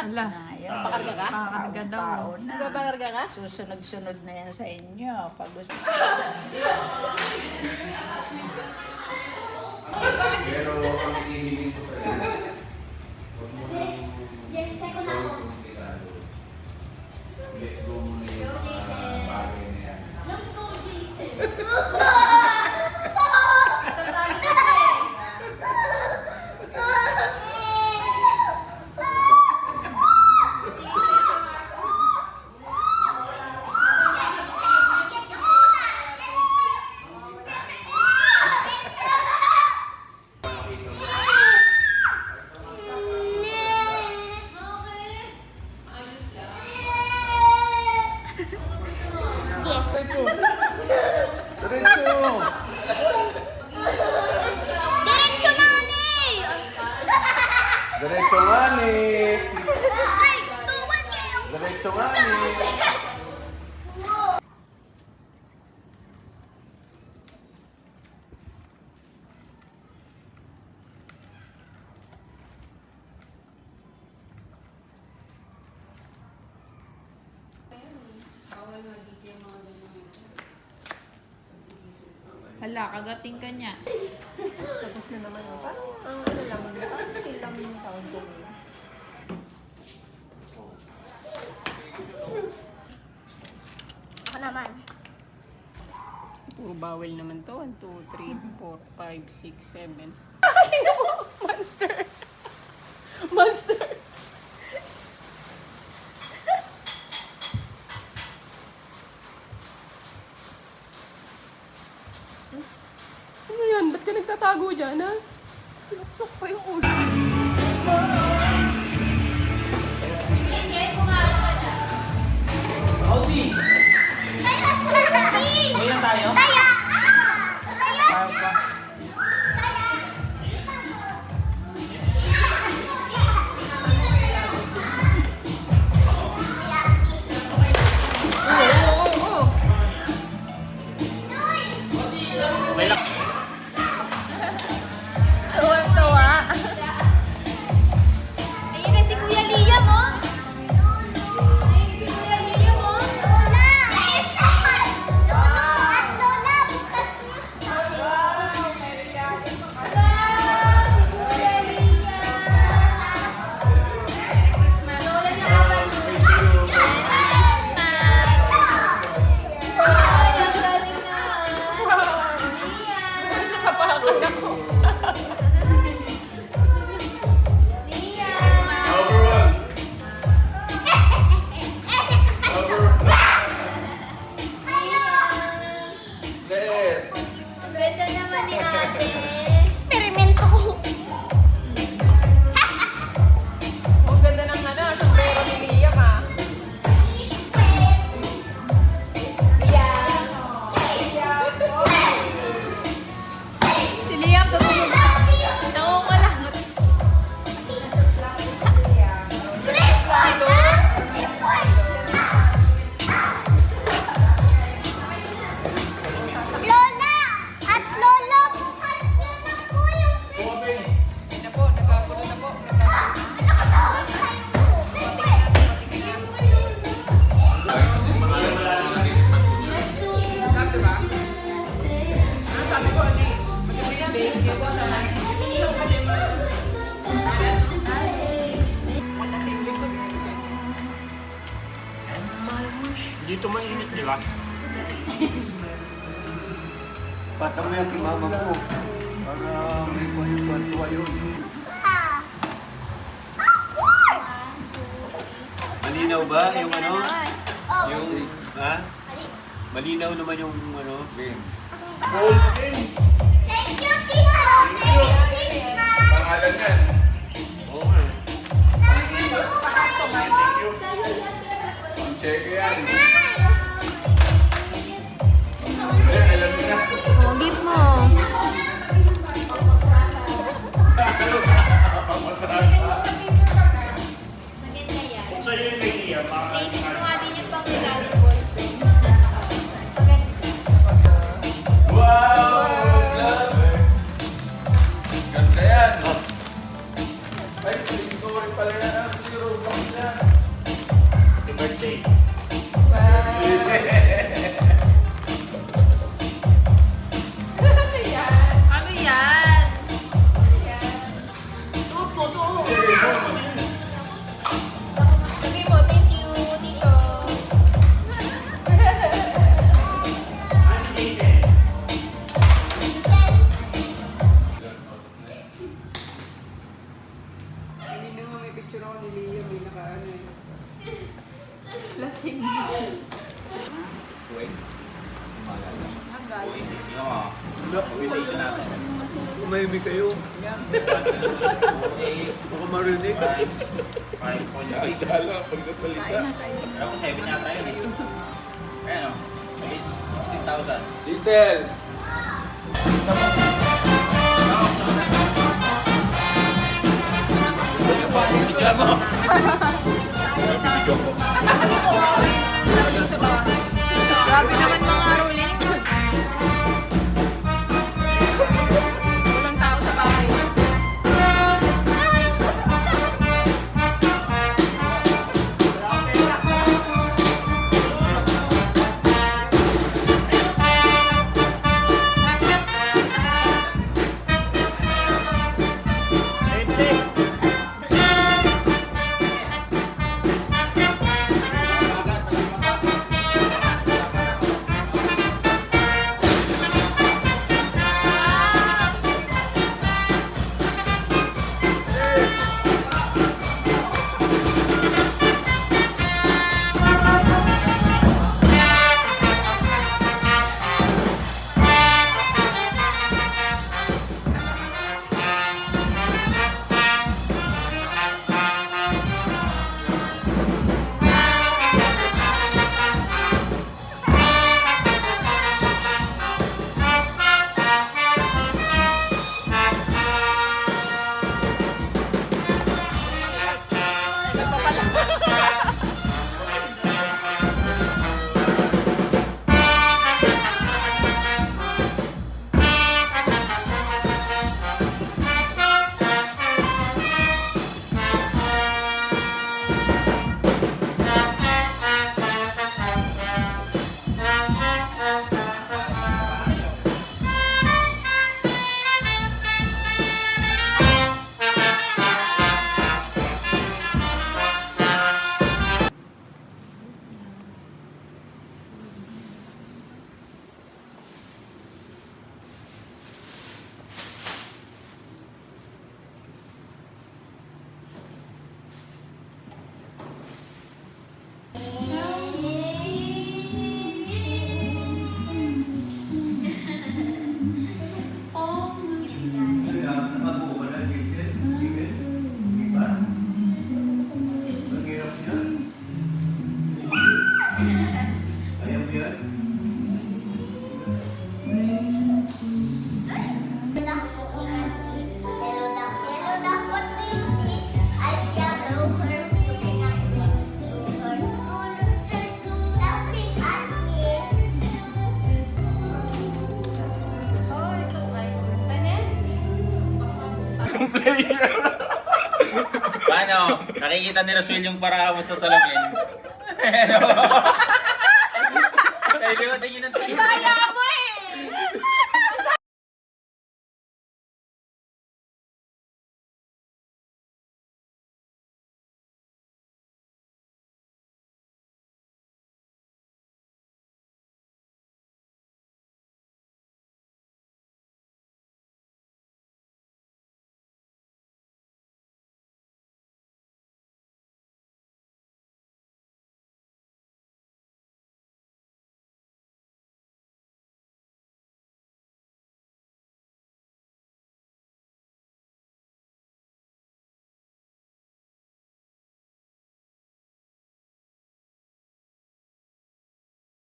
Ala. Pakarga ka? Pakarga daw. Nagpapakarga ka? Susunod-sunod na yan sa inyo. Pag gusto. Pero ang hinihiling ko sa inyo, huwag mo nang second ako. komplikado. Let go mo na yung bagay na yan. Lang to, Jason. Diretso! Diretso na, Ani! Diretso nga ni! Ay, tuwan kayo! Diretso nga ni! Hala, kagating ka niya. Tapos na naman yun. Parang ano lang, parang feel lang yung taon ko. Ako naman. Puro bawal naman to. 1, 2, 3, 4, 5, 6, 7. Monster! Monster! Ano yan? Ba't ka nagtatago dyan, ha? Sinuksok pa yung ulo. Hindi, kumalas ka na. Audi! Kaya sinabi! Ngayon tayo? Kaya! Tayo pa. May lak- Tuwan-tuwa. Ayun na si Kuya Liam, oh! Ayun si Kuya Liam, oh! Lola! Lolo at Lola! Bukas na! Wow! Si Kuya Liam! Lola na naman! Ay, ang galing naman! Liam! Napakakal ako. Liam! Overall! Yes! Ganda naman ni ate. Eksperimento ko. Ang ganda ng ano, sombrero ni Liam, ah. Si Liam, tutulog. Nangungulangot. Lola! At Lolo! Bukas nyo na po yung Hindi na po, nagkagulo na po. Sabi ba? Ano sabi ko, ano eh? Maganda yung bake, yes, wala sa ibig ko. Dito mainit, di ba? Pasa mo yan kay mama mo. Para may tuwa yun. Malinaw ba yung ano? Yung, ha? Malinaw naman yung ano? Game. Thank you, Tito! Thank you, Tita! Pangalan yan. Oo nga. Check yan. Eh, alam mo na. Oh, gift mo. Maganda yan. Sa'yo yung kay Liam, para Naisip ko nga din yung pang-regaling boyfriend. Maganda. Wow! Grabe! Ganda yan! Ay, siguro pala na ang zero box na. Sabi mo, thank you, Tito. Hindi na nga may picture ako ni Leo, may nakaano eh. Lasing. Umahimik kayo. Baka marinig. Dala, pagkasalita. Pero kung 7 yata yun eh. Ayan o. At least 16,000. Diesel! Bigyan mo. Grabe naman mga rolling. Walang tao sa bahay. Paano? Nakikita ni Roswell yung para mo sa salamin. Ano?